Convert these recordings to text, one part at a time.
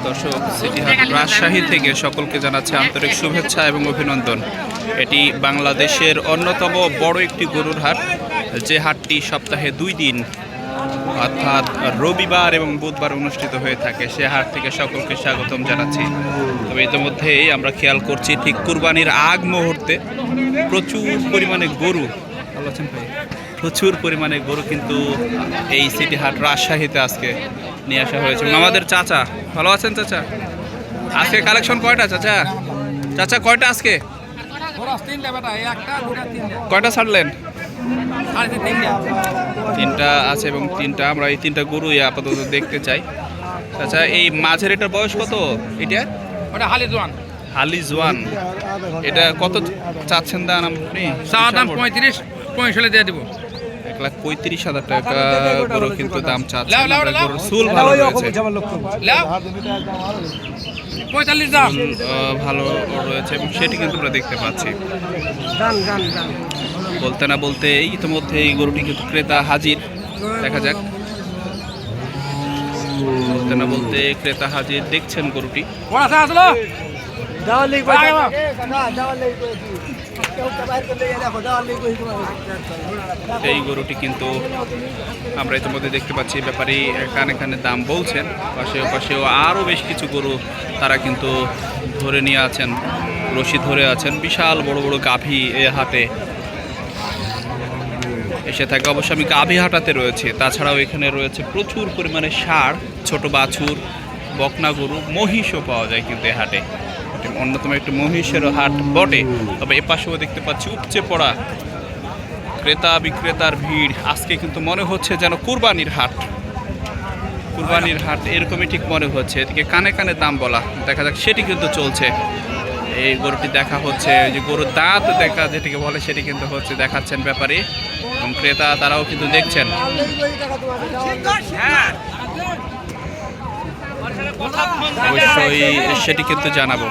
দর্শক, সিটি হাট রাজশাহী থেকে সকলকে জানাচ্ছে আন্তরিক শুভেচ্ছা এবং অভিনন্দন। এটি বাংলাদেশের অন্যতম বড় একটি গরুর হাট, যে হাটটি সপ্তাহে 2 দিন অর্থাৎ রবিবার এবং বুধবার অনুষ্ঠিত হয়ে থাকে। সে হাট থেকে সকলকে স্বাগতম জানাচ্ছি। তবে ইতিমধ্যেই আমরা খেয়াল করছি ঠিক কুরবানির আগ মুহূর্তে প্রচুর পরিমাণে গরু, ভালো আছেন ভাই, প্রচুর পরিমাণে গরু কিন্তু এই সিটি হাট রাজশাহীতে আজকে নিয়ে আসা হয়েছে। এবং আমাদের চাচা, ভালো আছেন চাচা? আজকে কালেকশন কয়টা চাচা? চাচা কয়টা আজকে? কয়টা ছাড়লেন? 3টা আছে এবং 3টা আমরা এই 3টা গরুই আপাতত দেখতে চাই। আচ্ছা, এই মাঝের এটার বয়স কত? এটা ওটা হালিজওয়ান। হালিজওয়ান, এটা কত চাচ্ছেন দাম আপনি? দাম 35-40 দিয়ে দেবো। 1,35,000 টাকা গরু কিন্তু দাম চাচ্ছে। গরুর চুল ভালো রয়েছে, 45 দাম ভালো রয়েছে এবং সেটি কিন্তু আমরা দেখতে পাচ্ছি। বলতে না বলতে ইতিমধ্যে এই গরুটি কিন্তু ক্রেতা হাজির, দেখা যাক। বলতে না বলতে ক্রেতা হাজির, দেখছেন গরুটি। এই গরুটি কিন্তু আমরা ইতিমধ্যে দেখতে পাচ্ছি, ব্যাপারী কানে কানে দাম বলছেন। পাশেও আরও বেশ কিছু গরু তারা কিন্তু ধরে নিয়ে আছেন, রশি ধরে আছেন। বিশাল বড় বড় গাভী এ হাটে এসে থাকে। অবশ্য আমি গাভী হাটাতে রয়েছে, তাছাড়াও এখানে রয়েছে প্রচুর পরিমাণে ষাঁড়, ছোট বাছুর, বকনা গরু, মহিষও পাওয়া যায় কিন্তু এই হাটে। অন্যতম একটি মহিষেরও হাট বটে। তবে এপাশেও দেখতে পাচ্ছি উপচে পড়া ক্রেতা বিক্রেতার ভিড়। আজকে কিন্তু মনে হচ্ছে যেন কুরবানির হাট, কুরবানির হাট এরকমই ঠিক মনে হচ্ছে। এদিকে কানে কানে দাম বলা, দেখা যাক সেটি কিন্তু চলছে। এই গরুটি দেখা হচ্ছে, যে গরুর দাঁত দেখা যেটিকে বলে সেটি কিন্তু হচ্ছে, দেখাচ্ছেন ব্যাপারী এবং ক্রেতা তারাও কিন্তু দেখছেন। অবশ্যই সেটি কিন্তু জানাবো।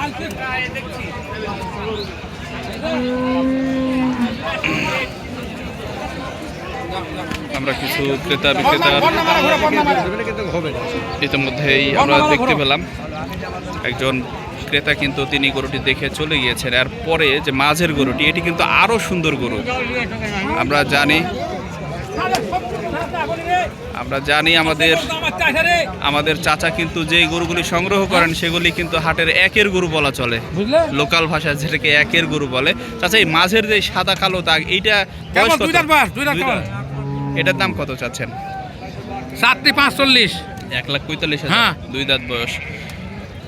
আমরা কিছু ক্রেতা বিক্রেতার ইতিমধ্যেই আমরা দেখতে পেলাম। একজন ক্রেতা কিন্তু তিনি গরুটি দেখে চলে গিয়েছেন। আর পরে যে মাঝের গরুটি, এটি কিন্তু আরো সুন্দর গরু। আমরা জানি আমাদের চাচা কিন্তু যে গরুগুলি সংগ্রহ করেন সেগুলি কিন্তু হাটের একের গরু বলা চলে, লোকাল ভাষায় যেটাকে একের গরু বলে। চাচা, এই মাঝের যে সাদা কালো দাগ, এইটা এটার দাম কত চাচ্ছেন? 45-40। 1,45,000। হ্যাঁ, 2 দাঁত বয়স।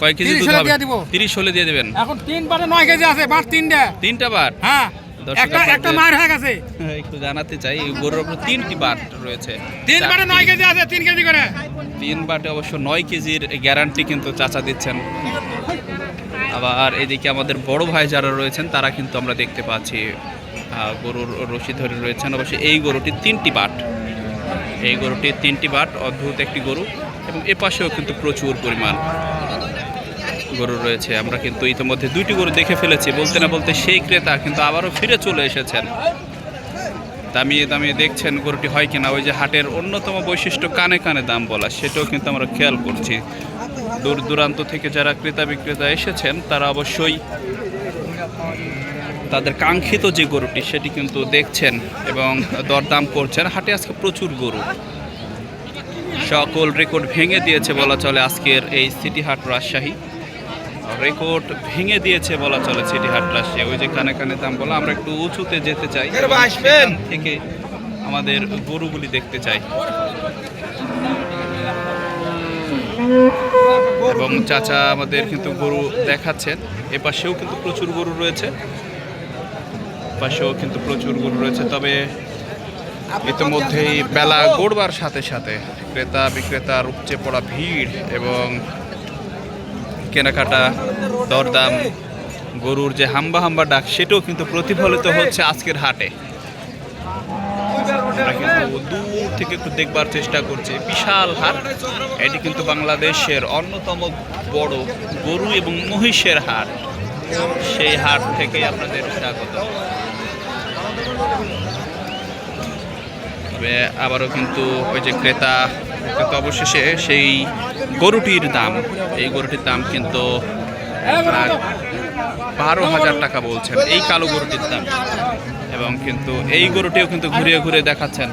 কয় কেজি দুধ হবে? 30 হলে দিয়ে দেবেন। এখন 3 বারে 9 কেজি আছে, বার 3টা বার। হ্যাঁ, একটা মার হয়ে গেছে। একটু জানাতে চাই, এই গরুর উপর 3টি বাট রয়েছে। 3 বারে 9 কেজি আছে, 3 কেজি করে। 3 বাটে অবশ্য 9 কেজির গ্যারান্টি কিন্তু চাচা দিচ্ছেন। আবার এদিকে আমাদের বড় ভাই যারা রয়েছেন তারা কিন্তু আমরা দেখতে পাচ্ছি গরুর রশি ধরে রয়েছেন। অবশ্য এই গরুটি 3টি বাট, এই গরুটি 3টি বাট, অদ্ভুত একটি গরু। এবং এপাশেও কিন্তু প্রচুর পরিমাণ গরু রয়েছে। আমরা কিন্তু ইতিমধ্যে 2টি গরু দেখে ফেলেছি। বলতে না বলতে সেই ক্রেতা কিন্তু আবারও ফিরে চলে এসেছেন। দামিয়ে দামিয়ে দেখছেন গরুটি হয় কিনা। ওই যে হাটের অন্যতম বৈশিষ্ট্য কানে কানে দাম বলা, সেটাও কিন্তু আমরা খেয়াল করছি। দূর দূরান্ত থেকে যারা ক্রেতা বিক্রেতা এসেছেন তারা অবশ্যই তাদের কাঙ্ক্ষিত যে গরুটি সেটি কিন্তু দেখছেন এবং দরদাম করছেন। হাটে আজকে প্রচুর গরু, সকল রেকর্ড ভেঙে দিয়েছে বলা চলে। আজকের এই সিটি হাট রাজশাহী রেকর্ড ভেঙে দিয়েছে বলা চলে সিটি হাট রাজশাহী। ওই যে কানে কানে দাম বলা, আমরা একটু উঁচুতে যেতে চাই থেকে আমাদের গরুগুলি দেখতে চাই। এবং চাচা আমাদের কিন্তু গরু দেখাচ্ছেন। এপাশেও কিন্তু প্রচুর গরু রয়েছে, পাশেও কিন্তু প্রচুর গরু রয়েছে। তবে ইতিমধ্যেই বেলা গড়বার সাথে সাথে ক্রেতা বিক্রেতার উপচে পড়া ভিড় এবং কেনাকাটা, দরদাম, গরুর যে হাম্বা হাম্বা ডাক, সেটাও কিন্তু প্রতিফলিত হচ্ছে আজকের হাটে। আমরা কিন্তু দূর থেকে একটু দেখবার চেষ্টা করছি। বিশাল হাট, এটি কিন্তু বাংলাদেশের অন্যতম বড় গরু এবং মহিষের হাট। সেই হাট থেকে আপনাদের স্বাগত। তবে আবারও কিন্তু ওই যে ক্রেতা কিন্তু অবশেষে সেই গরুটির দাম, এই গরুটির দাম কিন্তু 12,000 টাকা বলছেন এই কালো গরুটির দাম। এবং কিন্তু এই গরুটিও কিন্তু ঘুরিয়ে ঘুরিয়ে দেখাচ্ছেন।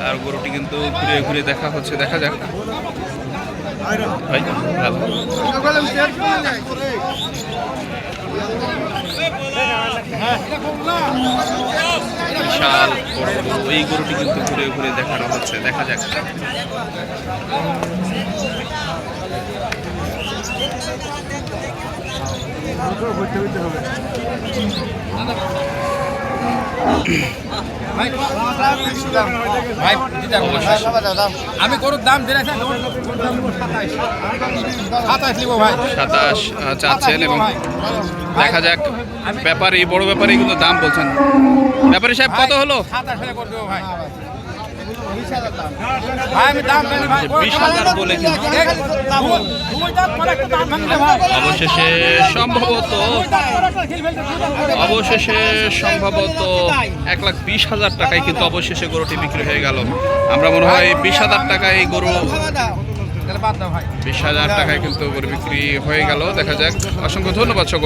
আর গরুটি কিন্তু ঘুরিয়ে ঘুরিয়ে দেখা হচ্ছে, দেখা যাক। ভাই, ভালো। বিশাল বড় গরু, এই গরুটি কিন্তু ঘুরে ঘুরে দেখানো হচ্ছে, দেখা যাক। আমি গরুর দাম দিয়েছি 27 নিব ভাই। 27 চাচ্ছেন এবং দেখা যাক। ব্যাপারী, বড় ব্যাপারী কিন্তু দাম বলছেন। ব্যাপারী সাহেব কত হলো? 27 হলে করে দেবো ভাই। ভাই আমি দাম জানি ভাই 20,000 বলে কিন্তু দুই দাম করে একটা দাম ভাঙতে ভাই। অবশেষে সম্ভবত অবশেষে সম্ভবত 1,20,000 টাকায় কিন্তু অবশেষে গরুটি বিক্রি হয়ে গেল। আমরা মনে হয় 20,000 টাকায় এই গরু, তাহলে বাদ দাও ভাই। 20,000 টাকায় কিন্তু গরু বিক্রি হয়ে গেল। দেখা যাক। অসংখ্য ধন্যবাদ সকল।